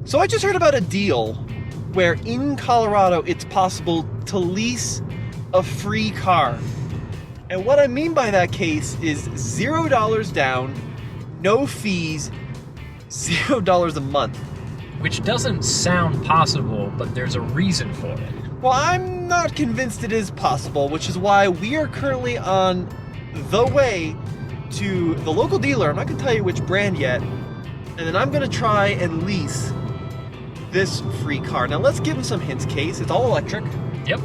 So I just heard about a deal where in Colorado it's possible to lease a free car. And what I mean by that case is $0 down, no fees, $0 a month. Which doesn't sound possible, but there's a reason for it. Well, I'm not convinced it is possible, which is why we are currently on the way to the local dealer. I'm not going to tell you which brand yet. And then I'm going to try and lease this free car. Now let's give them some hints, Case. It's all electric. Yep.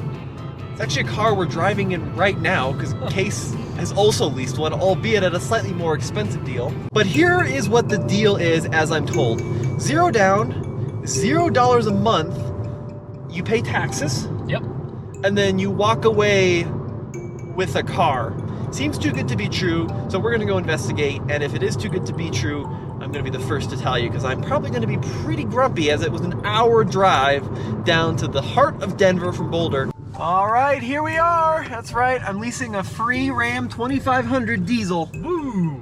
It's actually a car we're driving in right now because Case has also leased one, albeit at a slightly more expensive deal. But here is what the deal is, as I'm told. $0 down, $0 a month. You pay taxes. Yep. And then you walk away with a car. Seems too good to be true, so we're gonna go investigate. And if it is too good to be true, I'm gonna be the first to tell you because I'm probably gonna be pretty grumpy as it was an hour drive down to the heart of Denver from Boulder. All right, here we are. That's right, I'm leasing a free Ram 2500 diesel. Woo!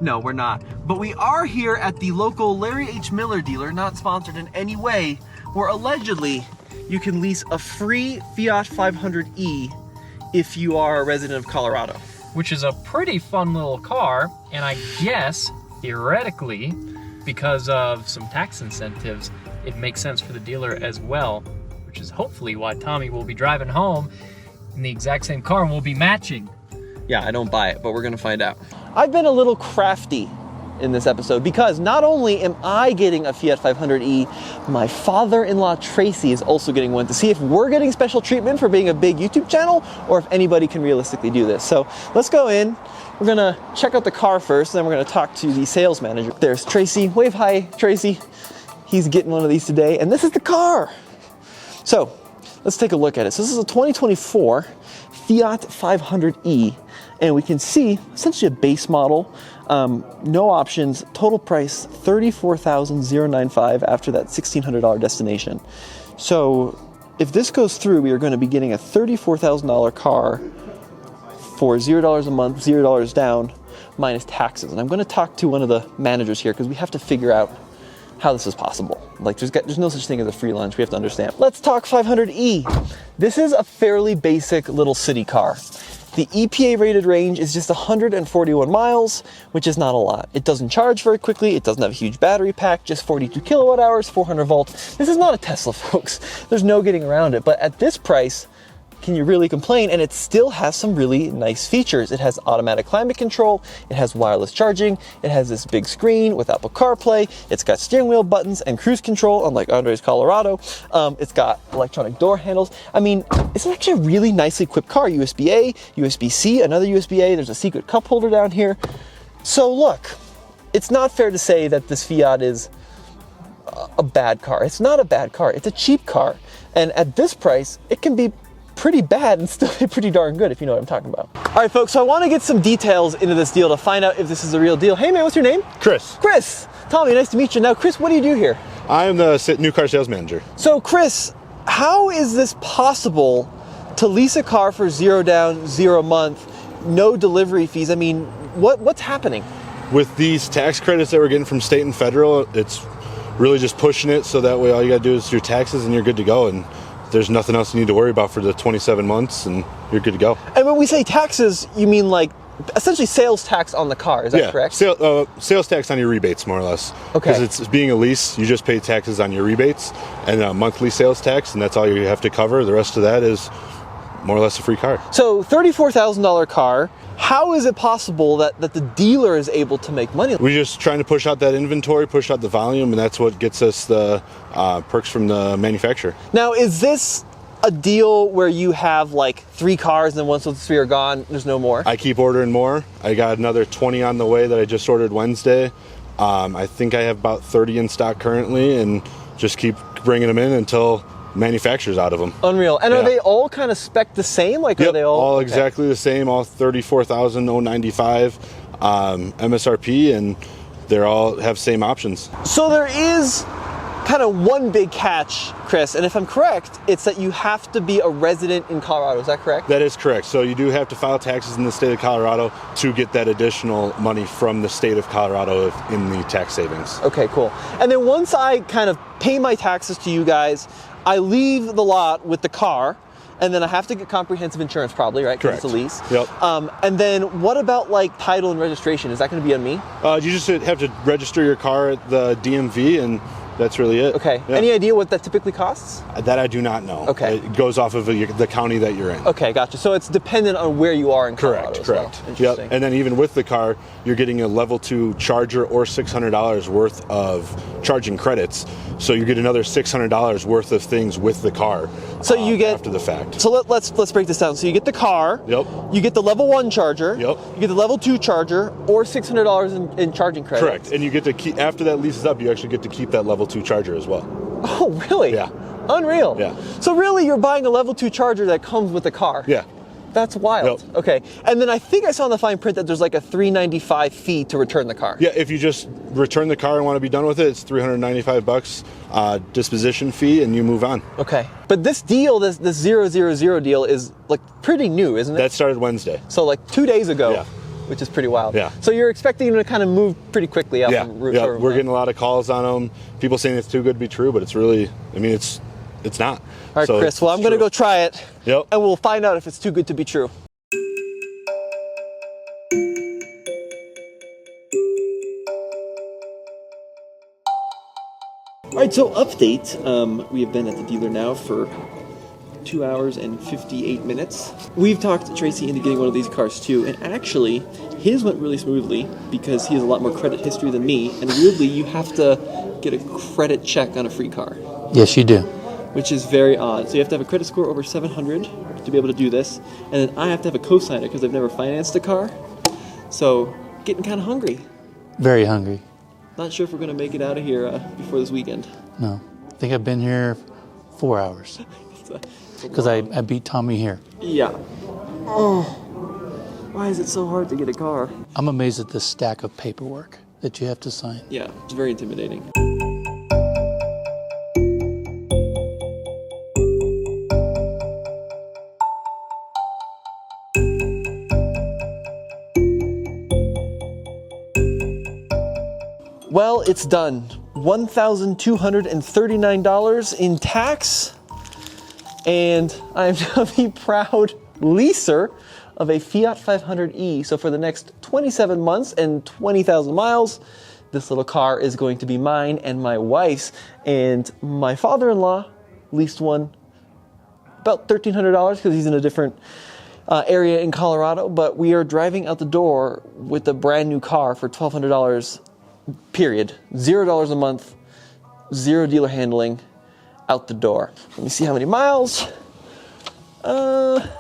No, we're not. But we are here at the local Larry H. Miller dealer, not sponsored in any way, where allegedly you can lease a free Fiat 500e if you are a resident of Colorado. Which is a pretty fun little car, and I guess, theoretically, because of some tax incentives, it makes sense for the dealer as well, which is hopefully why Tommy will be driving home in the exact same car and we'll be matching. Yeah, I don't buy it, but we're gonna find out. I've been a little crafty in this episode because not only am I getting a Fiat 500e, my father-in-law Tracy is also getting one to see if we're getting special treatment for being a big YouTube channel or if anybody can realistically do this. So let's go in. We're gonna check out the car first, and then we're gonna talk to the sales manager. There's Tracy. Wave hi, Tracy. He's getting one of these today, and this is the car. So let's take a look at it. So this is a 2024 Fiat 500e, and we can see essentially a base model, no options, total price $34,095 after that $1,600 destination. So if this goes through, we are going to be getting a $34,000 car for $0 a month, $0 down, minus taxes. And I'm going to talk to one of the managers here because we have to figure out how this is possible. Like there's no such thing as a free lunch, we have to understand. Let's talk 500e. This is a fairly basic little city car. The EPA rated range is just 141 miles, which is not a lot. It doesn't charge very quickly, it doesn't have a huge battery pack, just 42 kilowatt hours, 400 volts. This is not a Tesla, folks. There's no getting around it, but at this price, can you really complain? And it still has some really nice features. It has automatic climate control, it has wireless charging, it has this big screen with Apple CarPlay, it's got steering wheel buttons and cruise control, unlike Andre's Colorado. It's got electronic door handles. I mean, it's actually a really nicely equipped car. USB-A, USB-C, another USB-A, there's a secret cup holder down here. So look, it's not fair to say that this Fiat is a bad car. It's not a bad car, it's a cheap car. And at this price, it can be pretty bad and still be pretty darn good, if you know what I'm talking about. All right, folks, so I want to get some details into this deal to find out if this is a real deal. Hey man, what's your name? Chris. Chris. Tommy, nice to meet you. Now, Chris, what do you do here? I am the new car sales manager. So, Chris, how is this possible to lease a car for $0 down, $0 a month, no delivery fees? I mean, what's happening? With these tax credits that we're getting from state and federal, it's really just pushing it so that way all you got to do is your taxes and you're good to go. And there's nothing else you need to worry about for the 27 months and you're good to go. And when we say taxes, you mean like essentially sales tax on the car, is that correct? Sales tax on your rebates, more or less. Okay. Because it's being a lease, you just pay taxes on your rebates and a monthly sales tax, and that's all you have to cover. The rest of that is more or less a free car. So $34,000 car, how is it possible that the dealer is able to make money? We're just trying to push out that inventory, push out the volume, and that's what gets us the perks from the manufacturer. Now, is this a deal where you have like 3 cars and then once those 3 are gone, there's no more? I keep ordering more. I got another 20 on the way that I just ordered Wednesday. I think I have about 30 in stock currently, and just keep bringing them in until manufacturers out of them. Unreal. And are they all kind of spec the same? Like, yep, are they all exactly the same, all 34,095 MSRP, and they're all have same options. So there is kind of one big catch, Chris, and if I'm correct, it's that you have to be a resident in Colorado. Is that correct? That is correct. So you do have to file taxes in the state of Colorado to get that additional money from the state of Colorado in the tax savings. Okay, cool. And then once I kind of pay my taxes to you guys, I leave the lot with the car, and then I have to get comprehensive insurance probably, right? Because it's a lease. Yep. And then what about like title and registration? Is that going to be on me? You just have to register your car at the DMV, and that's really it. Okay. Yeah. Any idea what that typically costs? That I do not know. Okay. It goes off of the county that you're in. Okay, gotcha. So it's dependent on where you are in Colorado. Correct. Well. Yep. And then even with the car, you're getting a level 2 charger or $600 worth of charging credits. So you get another $600 worth of things with the car. So you get after the fact. So let's break this down. So you get the car. Yep. You get the level 1 charger. Yep. You get the level 2 charger or $600 in charging credits. Correct. And you get to keep, after that leases up, you actually get to keep that level 2 charger as well. Oh, really? Yeah. Unreal. Yeah. So really, you're buying a level 2 charger that comes with the car. Yeah. That's wild. Yep. Okay. And then I think I saw in the fine print that there's like a $395 fee to return the car. Yeah, if you just return the car and want to be done with it, it's $395 disposition fee, and you move on. Okay. But this deal, this 000 deal is like pretty new, isn't it? That started Wednesday. So like 2 days ago. Yeah. Which is pretty wild. Yeah. So you're expecting them to kind of move pretty quickly out from Route. Yeah, we're getting a lot of calls on them. People saying it's too good to be true, but it's really, I mean, it's not. All right, so Chris. Well, I'm going to go try it. Yep. And we'll find out if it's too good to be true. All right, so update. We have been at the dealer now for 2 hours and 58 minutes. We've talked Tracy into getting one of these cars too, and actually, his went really smoothly because he has a lot more credit history than me, and weirdly, you have to get a credit check on a free car. Yes, you do. Which is very odd. So you have to have a credit score over 700 to be able to do this, and then I have to have a cosigner because I've never financed a car. So, getting kind of hungry. Very hungry. Not sure if we're going to make it out of here before this weekend. No. I think I've been here 4 hours. Because I beat Tommy here. Yeah. Oh, why is it so hard to get a car? I'm amazed at the stack of paperwork that you have to sign. Yeah, it's very intimidating. Well, it's done. $1,239 in tax. And I am now the proud leaser of a Fiat 500e. So for the next 27 months and 20,000 miles, this little car is going to be mine and my wife's. And my father-in-law leased one about $1,300 because he's in a different area in Colorado. But we are driving out the door with a brand new car for $1,200, period. $0 a month, zero dealer handling. Out the door. Let me see how many miles. 31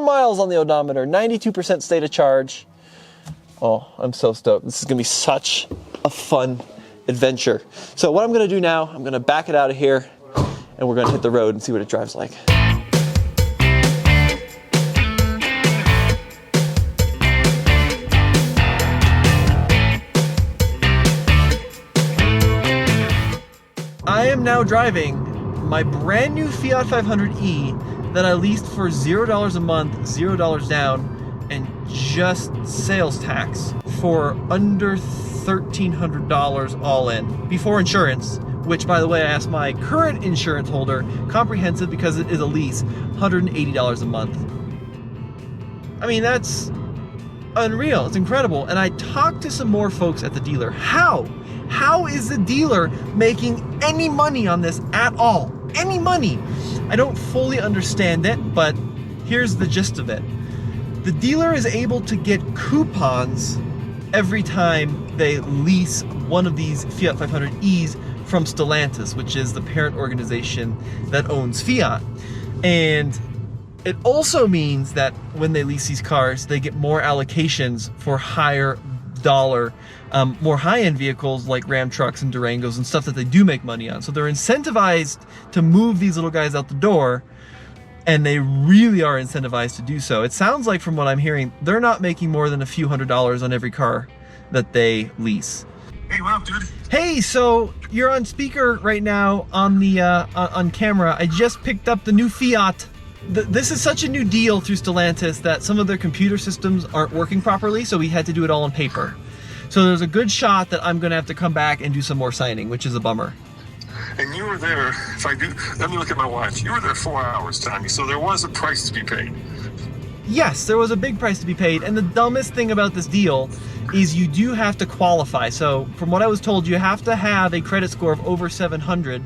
miles on the odometer. 92% state of charge. Oh, I'm so stoked. This is going to be such a fun adventure. So what I'm going to do now, I'm going to back it out of here, and we're going to hit the road and see what it drives like. I am now driving my brand new Fiat 500e that I leased for $0 a month, $0 down, and just sales tax for under $1,300 all in, before insurance, which, by the way, I asked my current insurance holder, comprehensive because it is a lease, $180 a month. I mean, that's unreal. It's incredible. And I talked to some more folks at the dealer. How is the dealer making any money on this at all? Any money? I don't fully understand it, but here's the gist of it. The dealer is able to get coupons every time they lease one of these Fiat 500es from Stellantis, which is the parent organization that owns Fiat. And it also means that when they lease these cars, they get more allocations for higher dollar, more high-end vehicles like Ram trucks and Durangos and stuff that they do make money on. So they're incentivized to move these little guys out the door, and they really are incentivized to do so. It sounds like, from what I'm hearing, they're not making more than a few $100s on every car that they lease. Hey, what up, dude? Hey, so you're on speaker right now on the on camera. I just picked up the new Fiat. This is such a new deal through Stellantis that some of their computer systems aren't working properly, so we had to do it all on paper. So there's a good shot that I'm gonna have to come back and do some more signing, which is a bummer. And you were there, let me look at my watch. You were there 4 hours, Tommy, so there was a price to be paid. Yes, there was a big price to be paid, and the dumbest thing about this deal is you do have to qualify. So from what I was told, you have to have a credit score of over 700,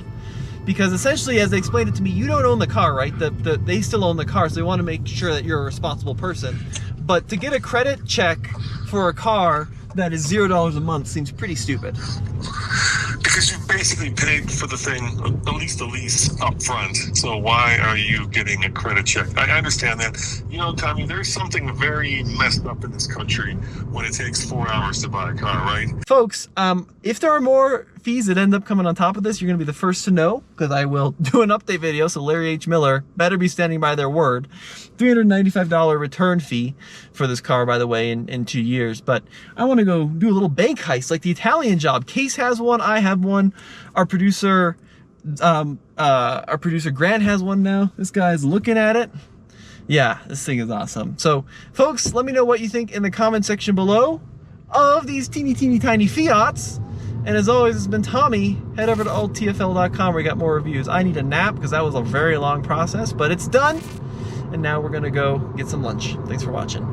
because essentially, as they explained it to me, you don't own the car, right? They still own the car, so they want to make sure that you're a responsible person. But to get a credit check for a car that is $0 a month seems pretty stupid. Because you basically paid for the thing, at least the lease up front. So why are you getting a credit check? I understand that. You know, Tommy, there's something very messed up in this country when it takes 4 hours to buy a car, right? Folks, if there are more fees that end up coming on top of this, you're going to be the first to know, because I will do an update video, so Larry H. Miller better be standing by their word. $395 return fee for this car, by the way, in 2 years. But I want to go do a little bank heist, like the Italian Job. Case has one, I have one. Our producer Grant has one now. This guy's looking at it. Yeah, this thing is awesome. So, folks, let me know what you think in the comment section below of these teeny tiny Fiats. And as always, it's been Tommy. Head over to oldtfl.com where we got more reviews. I need a nap because that was a very long process, but it's done. And now we're gonna go get some lunch. Thanks for watching.